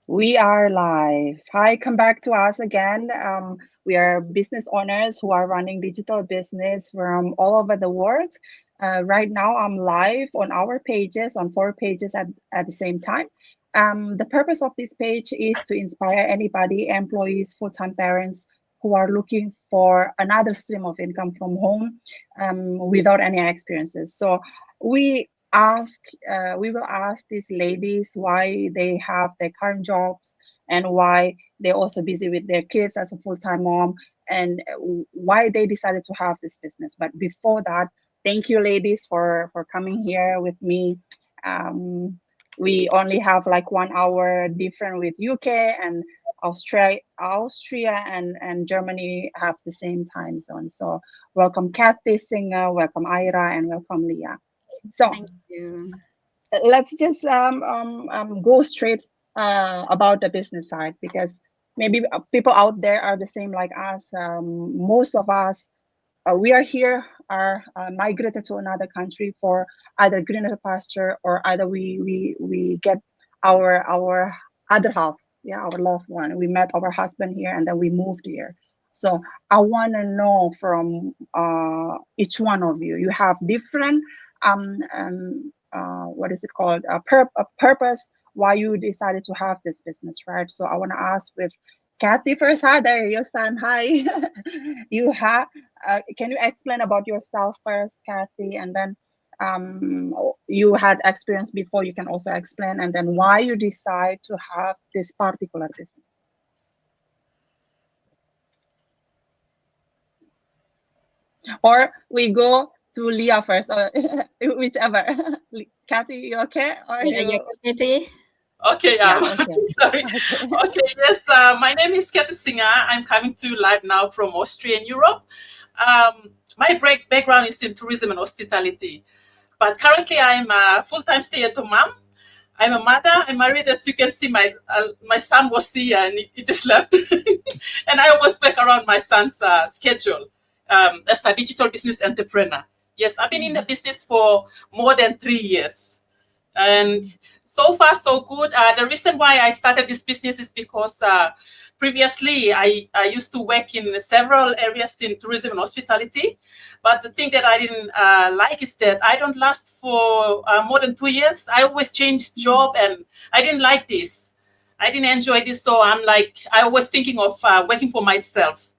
We are live. Hi, come back to us again. We are business owners who are running digital business from all over the world. Right now, I'm live on our pages, on 4 pages at the same time. The purpose of this page is to inspire anybody, employees, full-time parents who are looking for another stream of income from home without any experiences. So we ask we will ask these ladies why they have their current jobs and why they're also busy with their kids as a full-time mom and why they decided to have this business. But before that, thank you ladies for coming here with me. We only have like 1 hour different with UK and Austria and Germany have the same time zone. So welcome Kathy Singer, welcome Ira, and welcome Leah. So Thank you. let's just go straight about the business side because maybe people out there are the same like us. Most of us, we are here, are migrated to another country for either greener pasture or either we get our other half, yeah, our loved one. We met our husband here and then we moved here. So I want to know from each one of you. You have different what is it called? A purpose why you decided to have this business, right? So I want to ask with Kathy first. Hi there, your son. Hi. You have. Can you explain about yourself first, Kathy, and then you had experience before. You can also explain, and then why you decide to have this particular business. Or we go to Leah first, or whichever. Kathy, you okay? Or Yeah, you? Katie? Okay, Yeah, okay. sorry. Okay. Okay, yes, my name is Katy Singer. I'm coming to you live now from Austria in Europe. My background is in tourism and hospitality, but currently I'm a full-time stay-at-home mom. I'm a mother. I'm married, as you can see. My son was here and he just left, and I always work around my son's schedule as a digital business entrepreneur. Yes, I've been in the business for more than 3 years. And so far so good. The reason why I started this business is because previously I used to work in several areas in tourism and hospitality, but the thing that I didn't like is that I don't last for more than 2 years. I always change job and I didn't like this. I didn't enjoy this, so I was thinking of working for myself.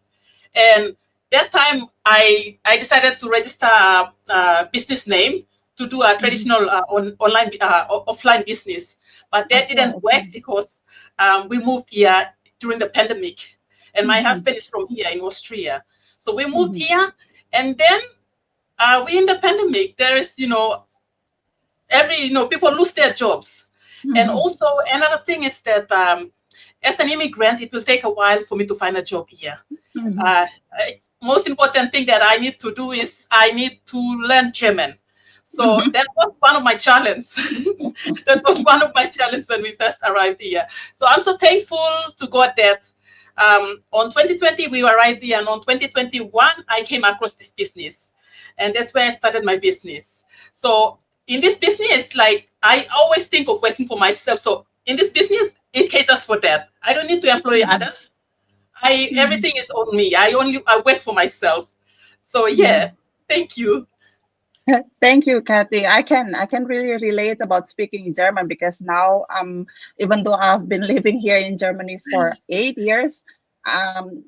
And that time I decided to register a business name to do a traditional online offline business, but that didn't work Okay. because we moved here during the pandemic, and my Mm-hmm. husband is from here in Austria, so we moved Mm-hmm. here, and then we in the pandemic there is people lose their jobs, and Mm-hmm. also another thing is that as an immigrant it will take a while for me to find a job here. Mm-hmm. uh, Most important thing that I need to do is I need to learn German. So Mm-hmm. that was one of my challenges. That was one of my challenges when we first arrived here. So I'm so thankful to God that on 2020 we arrived here, and on 2021 I came across this business, and that's where I started my business. So in this business, like I always think of working for myself. So in this business, it caters for that. I don't need to employ others. I Mm-hmm. Everything is on me. I work for myself. So Mm-hmm. yeah, thank you. Thank you, Kathy. I can really relate about speaking German because now even though I've been living here in Germany for 8 years, um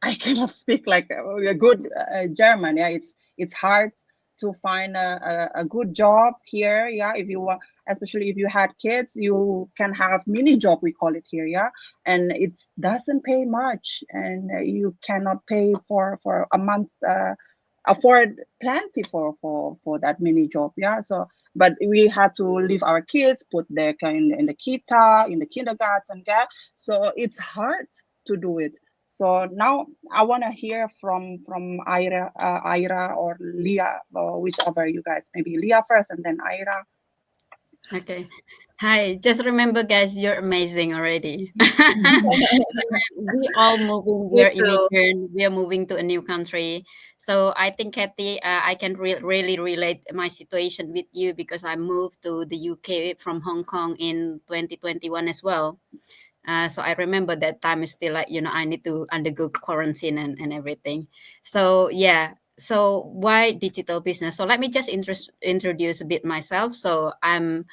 I cannot speak like a good German. Yeah, it's hard to find a good job here. Yeah, if you want, especially if you had kids, you can have mini job, we call it here. Yeah, and it doesn't pay much, and you cannot pay for a month. Afford plenty for that mini job. Yeah, so but we had to leave our kids, put their in the kita, in the kindergarten. Yeah, so it's hard to do it. So now I want to hear from Ira or Leah, or whichever you guys. Maybe Leah first, and then Ira. Okay. Hi. Just remember, guys, you're amazing already. We all moving. We Me are too. immigrant. We are moving to a new country. So I think, Kathy, I can really relate my situation with you because I moved to the UK from Hong Kong in 2021 as well. So I remember that time is still like, I need to undergo quarantine and everything. So yeah. So why digital business? So let me just introduce a bit myself. So I'm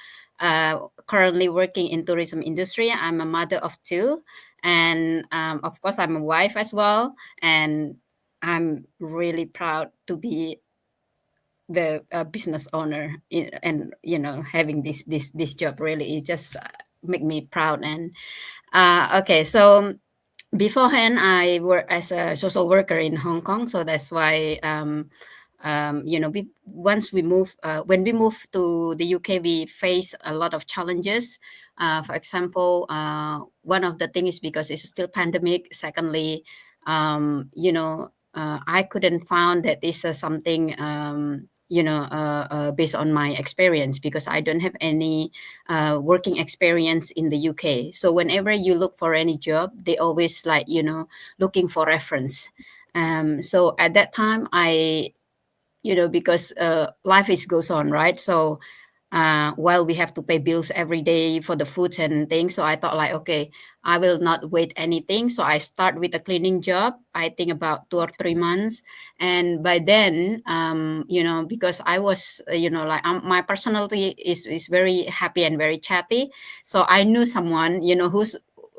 currently working in tourism industry. I'm a mother of two, and of course I'm a wife as well. And I'm really proud to be the business owner and having this job. Really, it just make me proud. And okay, so beforehand I worked as a social worker in Hong Kong, so that's why once we move when we moved to the UK, we face a lot of challenges. For example, one of the things is because it's still pandemic. Secondly, I couldn't found that this is something based on my experience, because I don't have any working experience in the UK. So whenever you look for any job, they always like looking for reference. So at that time, I because life is goes on, right? So while we have to pay bills every day for the foods and things, so I thought like, okay, I will not wait anything. So I start with a cleaning job, I think about 2 or 3 months. And by then, because I was like, my personality is very happy and very chatty. So I knew someone who's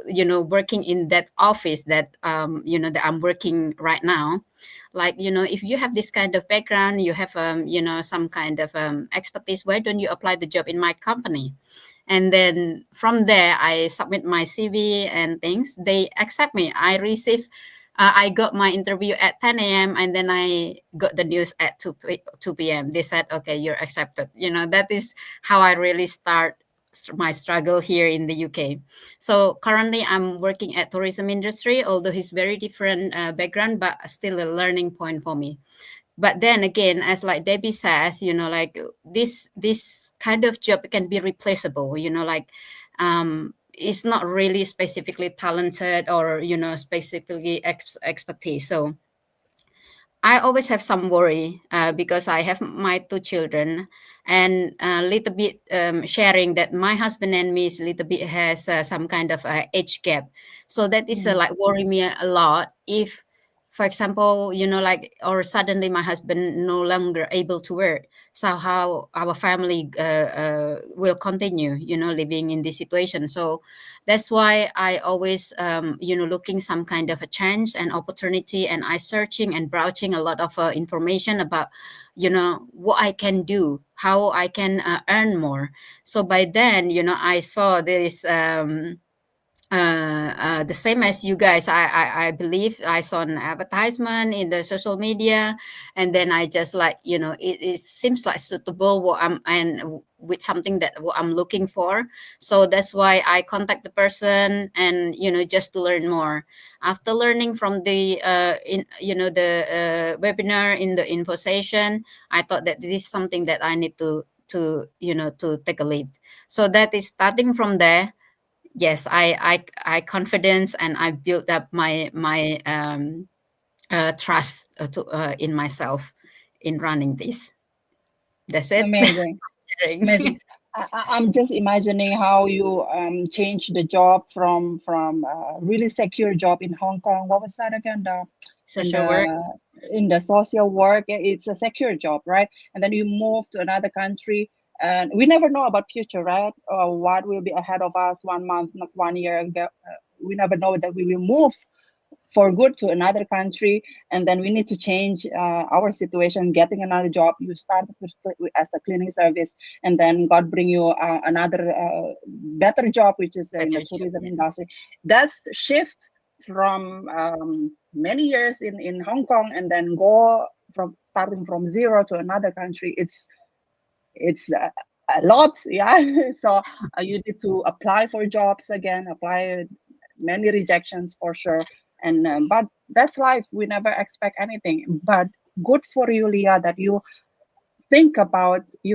working in that office that that I'm working right now. Like, if you have this kind of background, you have some kind of expertise, why don't you apply the job in my company? And then from there, I submit my CV and things. They accept me. I got my interview at 10 a.m. and then I got the news at 2 p.m. They said, okay, you're accepted. That is how I really start my struggle here in the UK. So currently I'm working at tourism industry, although it's very different background, but still a learning point for me. But then again, as like Debbie says, like this kind of job can be replaceable. Like it's not really specifically talented or specifically expertise. So I always have some worry because I have my two children, and a little bit sharing that my husband and me is a little bit has some kind of age gap. So that is Mm. like worry me a lot. If, for example, like, or suddenly my husband no longer able to work, so how our family will continue, living in this situation. So that's why I always looking some kind of a chance and opportunity, and I searching and browsing a lot of information about what I can do, how I can earn more. So by then, I saw this the same as you guys. I believe I saw an advertisement in the social media, and then I just like, it seems like suitable what I'm, and with something that what I'm looking for. So that's why I contact the person, and just to learn more. After learning from the in the webinar in the info session, I thought that this is something that I need to take a lead. So that is starting from there. Yes, I confidence, and I built up my trust in myself in running this. That's it. Amazing. Sharing. Amazing. I'm just imagining how you changed the job from really secure job in Hong Kong. What was that again? In Social work. the in the social work, it's a secure job, right? And then you move to another country, and we never know about future, right? Or what will be ahead of us 1 month, not 1 year ago. We never know that we will move for good to another country, and then we need to change our situation, getting another job. You started as a cleaning service, and then God bring you another better job, which is in the Better job. tourism Yeah. industry. That's shift from many years in Hong Kong, and then go from starting from zero to another country. It's a lot, yeah. So you need to apply for jobs again, apply many rejections for sure. And but that's life. We never expect anything. But good for you, Leah, that you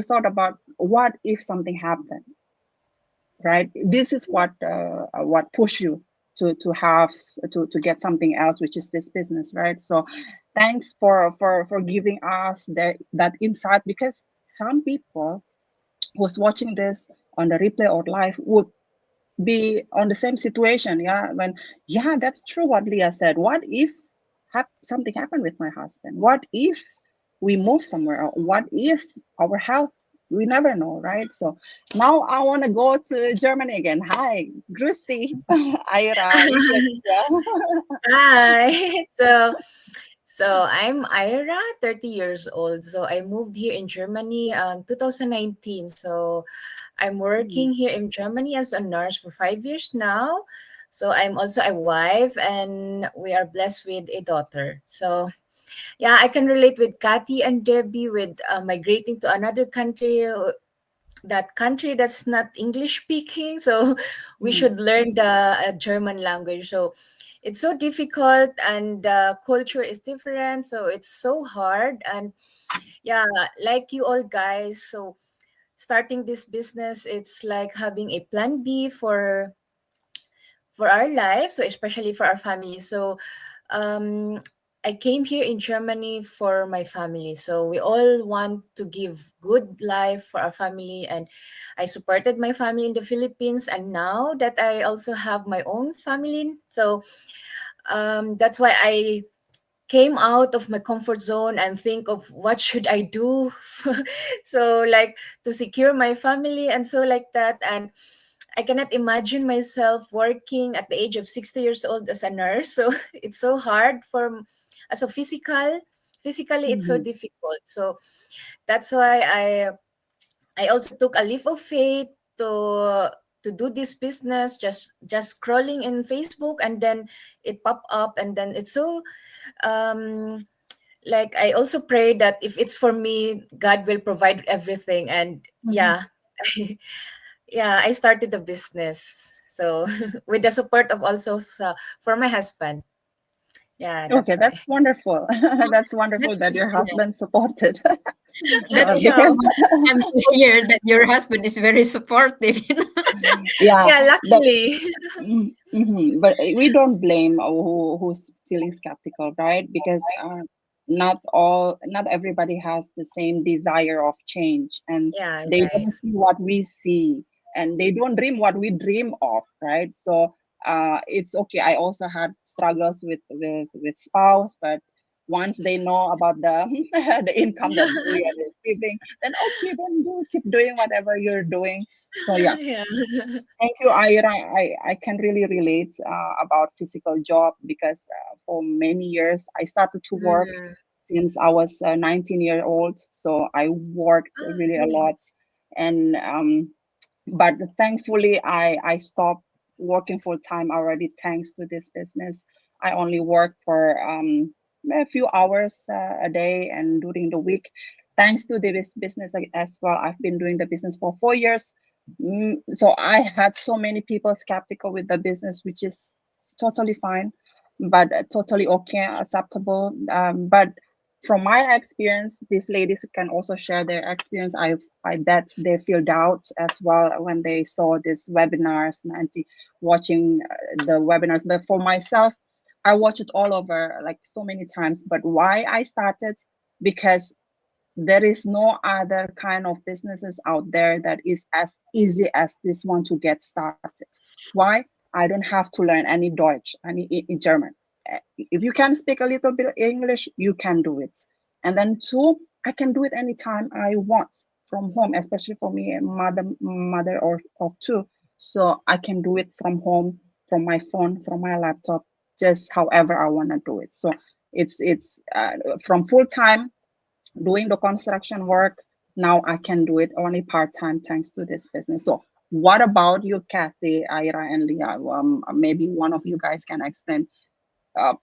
thought about what if something happened, right? This is what push you to get something else, which is this business, right? So thanks for giving us that insight, because some people who's watching this on the replay or live would be on the same situation. Yeah, when, yeah, that's true what Leah said. What if something happened with my husband? What if we move somewhere? What if our health? We never know, right? So now I want to go to Germany again. Hi, Grüß Ira, Lydia. Hi. So I'm Ira, 30 years old. So I moved here in Germany 2019. So I'm Mm, working here in Germany as a nurse for 5 years now. So I'm also a wife and we are blessed with a daughter. So yeah, I can relate with Kathy and Debbie with migrating to another country, that country that's not English speaking. So we mm, should learn the German language. So it's so difficult and the culture is different. So it's so hard. And yeah, like you all guys. So starting this business, it's like having a plan B for our life. So especially for our family. So um, I came here in Germany for my family. So we all want to give good life for our family, and I supported my family in the Philippines. And now that I also have my own family, so that's why I came out of my comfort zone and think of what should I do, so like to secure my family and so like that. And I cannot imagine myself working at the age of 60 years old as a nurse. So it's so hard for as a physically it's so mhm, difficult. So that's why I also took a leap of faith to do this business, just scrolling in Facebook, and then it popped up, and then it's so um like I also pray that if it's for me, God will provide everything. And mhm. yeah, yeah, I started the business. So with the support of also for my husband. Yeah, Okay, that's why. that's wonderful. That's wonderful That's that so your sweet. husband supported. That's Yeah, Because I'm to hear that your husband is very supportive. yeah, yeah, but luckily. but we don't blame who's feeling skeptical, right? Because not everybody has the same desire of change, and Yeah, they right. don't see what we see, and they don't dream what we dream of, right? So it's okay. I also had struggles with spouse, but once they know about the the income that we are receiving, then okay, then do keep doing whatever you're doing. So yeah. Yeah. Thank you, Ira. I can really relate about physical job because for many years I started to work Mm. since I was 19-year-old. So I worked Ah, really a really? lot, and but thankfully I stopped working full time already thanks to this business. I only work for a few hours a day and during the week. Thanks to this business as well, I've been doing the business for 4 years. So I had so many people skeptical with the business, which is totally fine, but totally okay, acceptable. But from my experience, these ladies can also share their experience. I bet they feel doubt as well when they saw these webinars and watching the webinars. But for myself, I watch it all over like so many times. But why I started? Because there is no other kind of businesses out there that is as easy as this one to get started. Why? I don't have to learn any Deutsch, any German. If you can speak a little bit of English, you can do it. And then two, I can do it anytime I want from home, especially for me, a mother or of two. So I can do it from home, from my phone, from my laptop, just however I want to do it. So it's from full time doing the construction work. Now I can do it only part time thanks to this business. So, what about you, Kathy, Ira, and Leah? Maybe one of you guys can explain. Uh,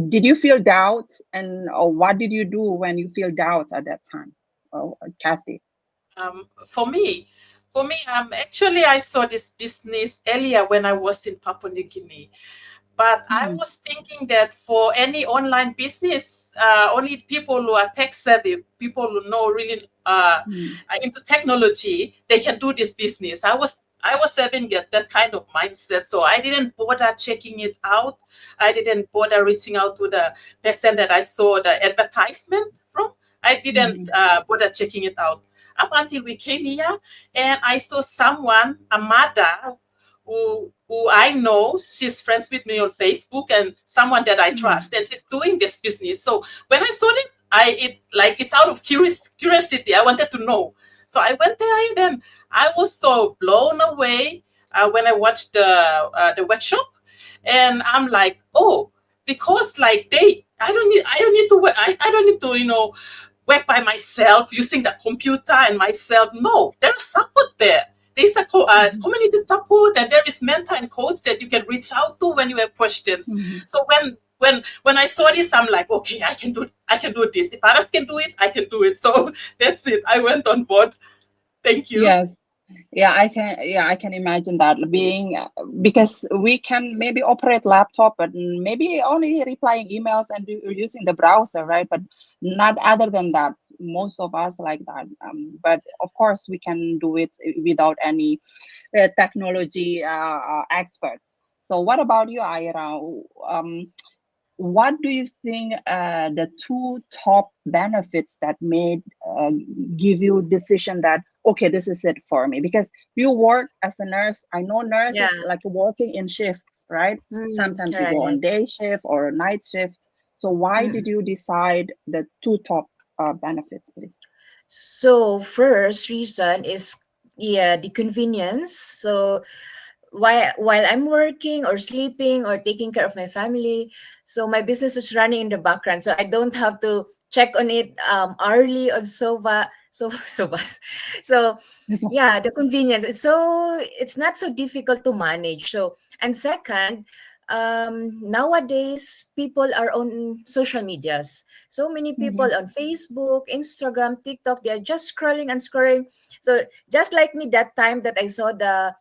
did you feel doubt, and or what did you do when you feel doubt at that time? Oh, Kathy. For me, actually, I saw this business earlier when I was in Papua New Guinea. But I Mm, was thinking that for any online business, only people who are tech savvy, people who know really mm, into technology, they can do this business. I was having that kind of mindset, so I didn't bother checking it out. I didn't bother reaching out to the person that I saw the advertisement from. I didn't mhm, bother checking it out up until we came here, and I saw someone, a mother, who I know. She's friends with me on Facebook, and someone that I Mm. trust, and she's doing this business. So when I saw it, it's out of curiosity. I wanted to know, so I went there, and then I was so blown away when I watched the workshop, and I'm like, oh, because like I don't need to work, I don't need to work by myself using the computer and myself. No, there's support there. There's a Mhm. community support, and there is mentor and coach that you can reach out to when you have questions. Mhm. So when I saw this, I'm like, okay, I can do this. If others can do it, I can do it. So that's it. I went on board. Thank you. Yes. Yeah, I can. Yeah, I can imagine that being because we can maybe operate laptop, but maybe only replying emails and using the browser, right? But not other than that. Most of us like that. But of course, we can do it without any technology expert. So, what about you, Ira? What do you think the two top benefits that made uh, give you decision that okay, this is it for me? Because you work as a nurse. I know Yeah. nurses like working in shifts, right? Sometimes you go Right. on day shift or night shift. So why did Mm. you decide the two top benefits, please? So first reason is, yeah, the convenience. So while I'm working or sleeping or taking care of my family, so my business is running in the background. So I don't have to check on it hourly or so so yeah, the convenience. It's not so difficult to manage. So, and second, nowadays people are on social medias. So many people Mhm. on Facebook, Instagram, TikTok, they're just scrolling and scrolling. So just like me, that time that I saw the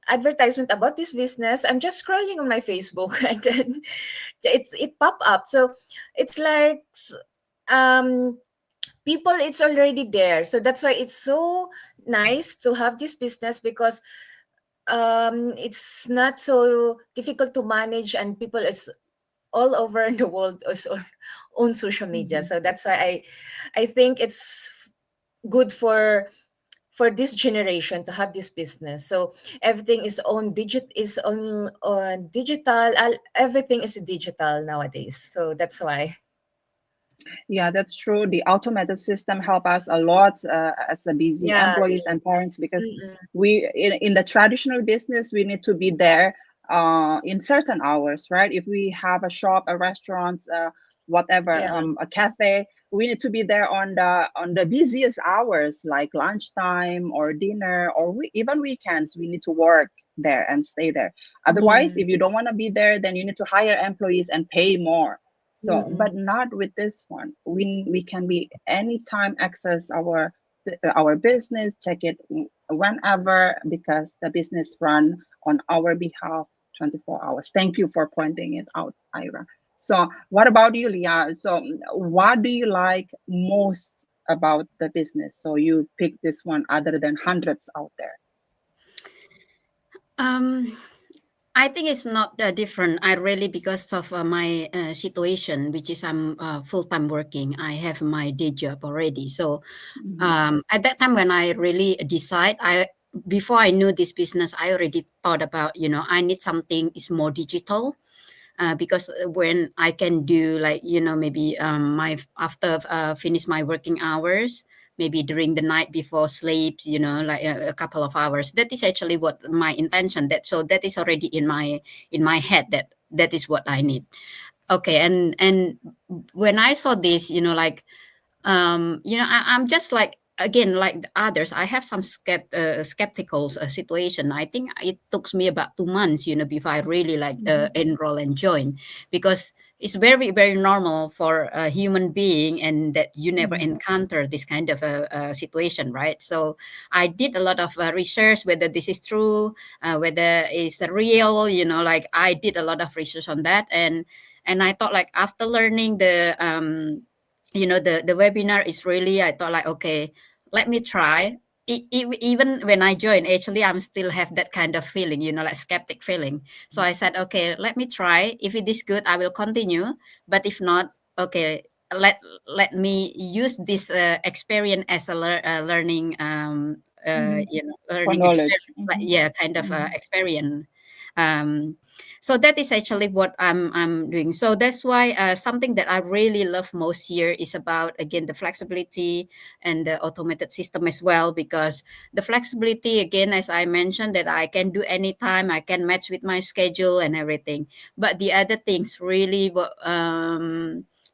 advertisement about this business, I'm just scrolling on my Facebook and then it pop up. So it's like um people, it's already there. So that's why it's so nice to have this business, because it's not so difficult to manage, and people is all over in the world is on social media. Mhm. So that's why I think it's good for this generation to have this business. So everything is on digital. Everything is digital nowadays. So that's why. Yeah, that's true. The automated system help us a lot as a busy Yeah. employees and parents because Mm-mm. we in the traditional business we need to be there in certain hours, right? If we have a shop, a restaurant, whatever, Yeah. a cafe, we need to be there on the busiest hours like lunchtime or dinner or even weekends. We need to work there and stay there. Otherwise, Mm. if you don't want to be there, then you need to hire employees and pay more. So, Mm-mm. but not with this one. We can be anytime access our business, check it whenever because the business run on our behalf 24 hours. Thank you for pointing it out, Ira. So, what about you, Leah? So, what do you like most about the business? So, you pick this one other than hundreds out there. Um, I think it's not different. I really, because of my situation, which is I'm full time working. I have my day job already. So Mhm. at that time when I really decide, I before I knew this business, I already thought about, I need something is more digital, because when I can do like, maybe my after finish my working hours, maybe during the night before sleeps, like a couple of hours. That is actually what my intention. That is already in my head, that is what I need. Okay, and when I saw this, like I'm just like, again, like the others, I have some skeptical situation. I think it took me about 2 months, before I really like Mhm. enroll and join, because it's very very normal for a human being, and that you never Mhm. encounter this kind of a situation, right? So I did a lot of research whether this is true, whether it's real, like I did a lot of research on that. And I thought, like, after learning the webinar is really, I thought like, okay, let me try. Even when I joined, actually I'm still have that kind of feeling, like skeptic feeling. So I said, okay, let me try. If it is good, I will continue. But if not, okay, let let me use this experience as a learning Hmm. For learning knowledge. experience, like Hmm. yeah, kind of Hmm. experience. um so that is actually what I'm doing. So that's why something that I really love most here is about, again, the flexibility and the automated system as well, because the flexibility, again, as I mentioned, that I can do anytime, I can match with my schedule and everything. But the other things really,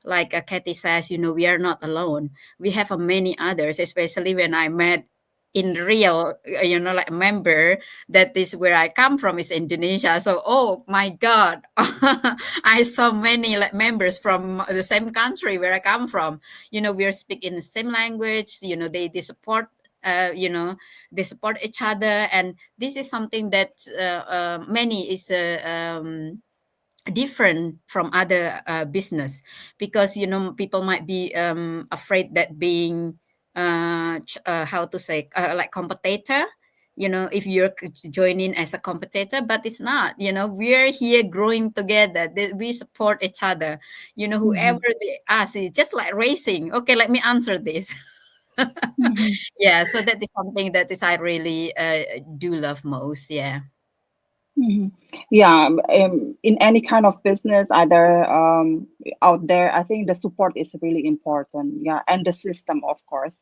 like Kathy says, we are not alone. We have many others, especially when I met in real, like a member that is where I come from is Indonesia. So, oh my God, I saw many like members from the same country where I come from. We are speaking the same language. They support. They support each other, and this is something that many is different from other business, because people might be afraid that being how to say, like competitor, if you're joining as a competitor, but it's not. We're here growing together, that we support each other. Whoever Hmm. they ask, it's just like racing. Okay, let me answer this. Hmm. Yeah, so that is something that is I really do love most. Yeah. Hmm. Yeah, in any kind of business, either out there, I think the support is really important. Yeah, and the system, of course.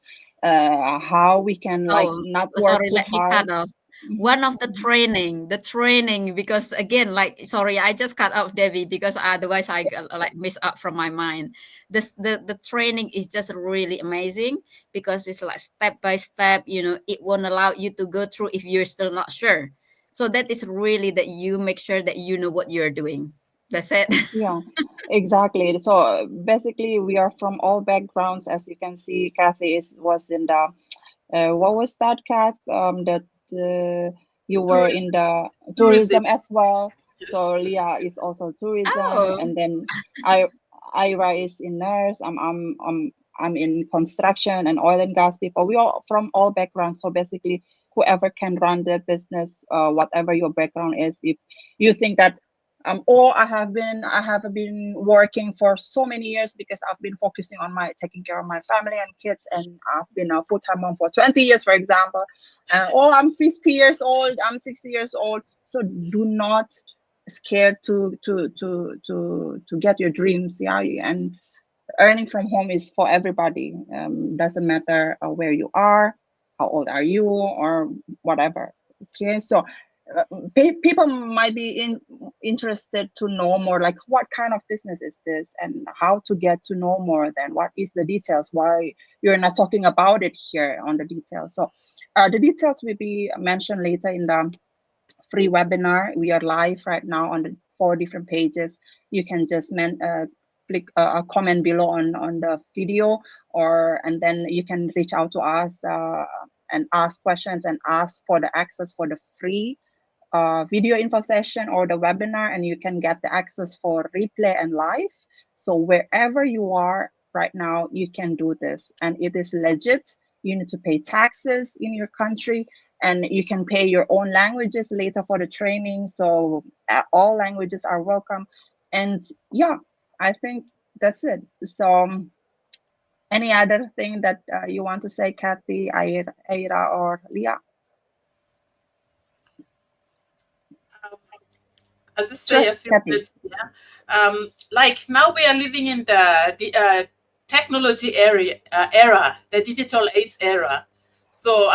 How we can like Oh, not work sorry, too let me hard. cut off. Hmm. One of the training, because again, like, sorry, I just cut off Debbie because otherwise I like miss out from my mind. The training is just really amazing, because it's like step by step. It won't allow you to go through if you're still not sure. So that is really that you make sure that you know what you're doing. That's it. Yeah, exactly. So basically, we are from all backgrounds. As you can see, Kathy was in the what was that, Kath? That you were in Tourism. the Tourism. tourism as well. So Yes. Leah is also tourism, Oh. and then I Ira is in nurse. I'm in construction and oil and gas people. We all from all backgrounds. So basically, whoever can run the business, whatever your background is, if you think that or I have been working for so many years because I've been focusing on my taking care of my family and kids, and I've been a full-time mom for 20 years, for example. Or I'm 50 years old, I'm 60 years old. So do not scared to get your dreams. Yeah, and earning from home is for everybody. Doesn't matter where you are, how old are you, or whatever. Okay, so uh, people might be interested to know more, like what kind of business is this, and how to get to know more. Then what is the details? Why you're not talking about it here on the details? So the details will be mentioned later in the free webinar. We are live right now on the 4 different pages. You can just click a comment below on the video, or and then you can reach out to us and ask questions and ask for the access for the free video info session or the webinar, and you can get the access for replay and live. So wherever you are right now, you can do this, and it is legit. You need to pay taxes in your country, and you can pay your own languages later for the training. So all languages are welcome. And yeah, I think that's it. So any other thing that you want to say, Kathy, Aira, or Leah? Um, I'll just say Sure, a few Kathy. words here. Like now we are living in the technology era, the digital age era. So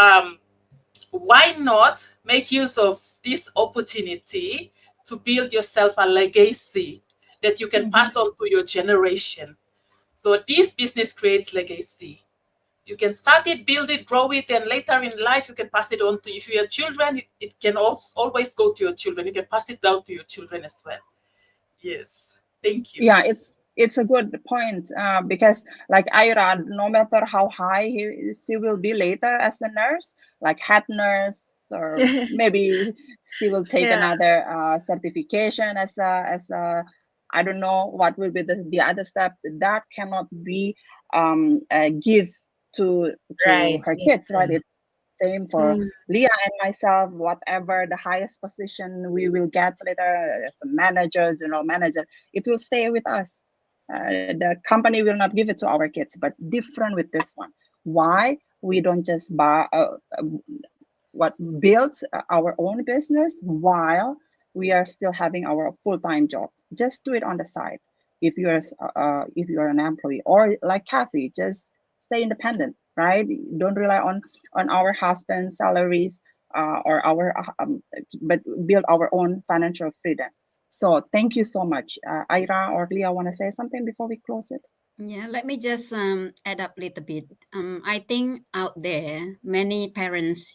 why not make use of this opportunity to build yourself a legacy that you can Hmm. pass on to your generation? So this business creates legacy. You can start it, build it, grow it, and later in life you can pass it on to if your children. It can also always go to your children. You can pass it down to your children as well. Yes. Thank you. Yeah, it's a good point because like Ira, no matter how high she will be later as a nurse, like head nurse, or maybe she will take Yeah, another certification as a I don't know what will be the other step. That cannot be give to right. her Yeah. kids, right? It's same for Mm, Leah and myself. Whatever the highest position we will get later as a manager, general manager, it will stay with us. The company will not give it to our kids, but different with this one. Why we don't just buy what build our own business while we are still having our full-time job? Just do it on the side. If you're an employee, or like Kathy, just stay independent, right? Don't rely on our husband's salaries, or our but build our own financial freedom. So thank you so much. Ira or Leah, want to say something before we close it? Yeah, let me just add up a little bit. I think out there, many parents,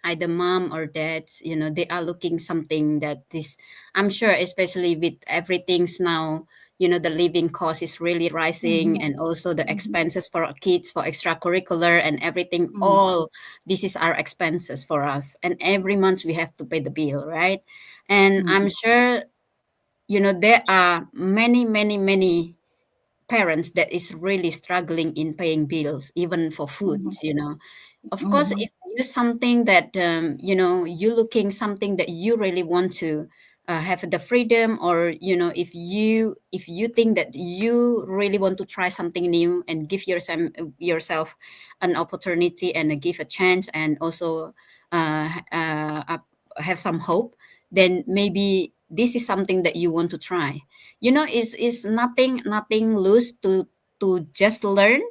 either mom or dads, they are looking something that this. I'm sure, especially with everything's now, the living cost is really rising, Mm-hmm, and also the mm-hmm, expenses for our kids for extracurricular and everything. mm-hmm, All this is our expenses for us, and every month we have to pay the bill, right? And I'm sure, there are many, many, many parents that is really struggling in paying bills even for food, mm-hmm, of course, mm-hmm, if you something that you looking something that you really want to have the freedom, or if you think that you really want to try something new and give yourself an opportunity and give a chance, and also have some hope, then maybe this is something that you want to try. Is nothing lose to just learn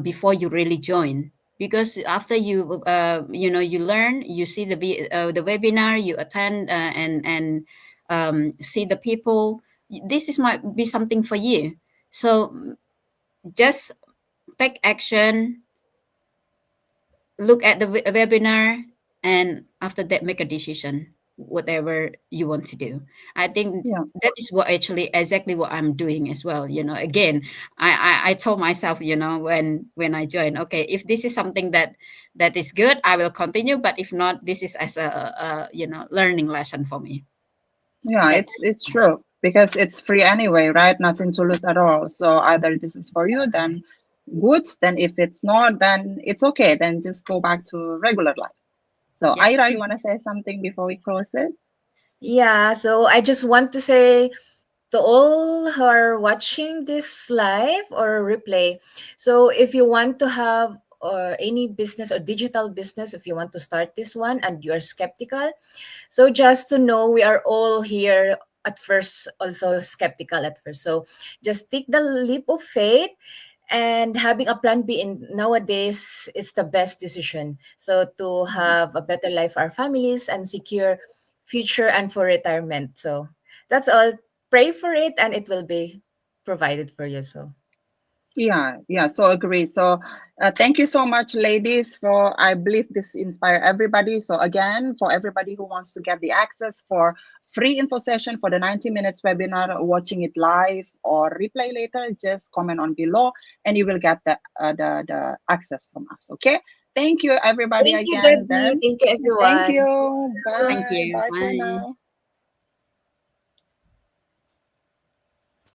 before you really join, because after you learn, you see the webinar, you attend, and see the people, this is might be something for you. So just take action, look at the webinar, and after that make a decision whatever you want to do. I think yeah. that is what actually exactly what I'm doing as well. Again, I told myself, when I joined, okay, if this is something that is good, I will continue, but if not, this is as a learning lesson for me. Yeah, That's it's true because it's free anyway, right? Nothing to lose at all. So either this is for you, then good. Then if it's not, then it's okay. Then just go back to regular life. So yeah. Ira, you want to say something before we close it? Yeah, so I just want to say to all who are watching this live or replay, so if you want to have or any business or digital business, if you want to start this one and you are skeptical, so just to know, we are all here at first also skeptical at first. So just take the leap of faith, and having a plan B in nowadays is the best decision. So to Mhm. have a better life for our families and secure future and for retirement. So that's all. Pray for it and it will be provided for you. So Yeah, yeah, so agree. So thank you so much, ladies, for I believe this inspire everybody. So again, for everybody who wants to get the access for free info session for the 90 minutes webinar, watching it live or replay later, just comment on below and you will get the access from us. Okay. Thank you everybody thank you, again Debbie. then. Thank you, Thank everyone. you. Thank Bye. you. Bye for Bye. now.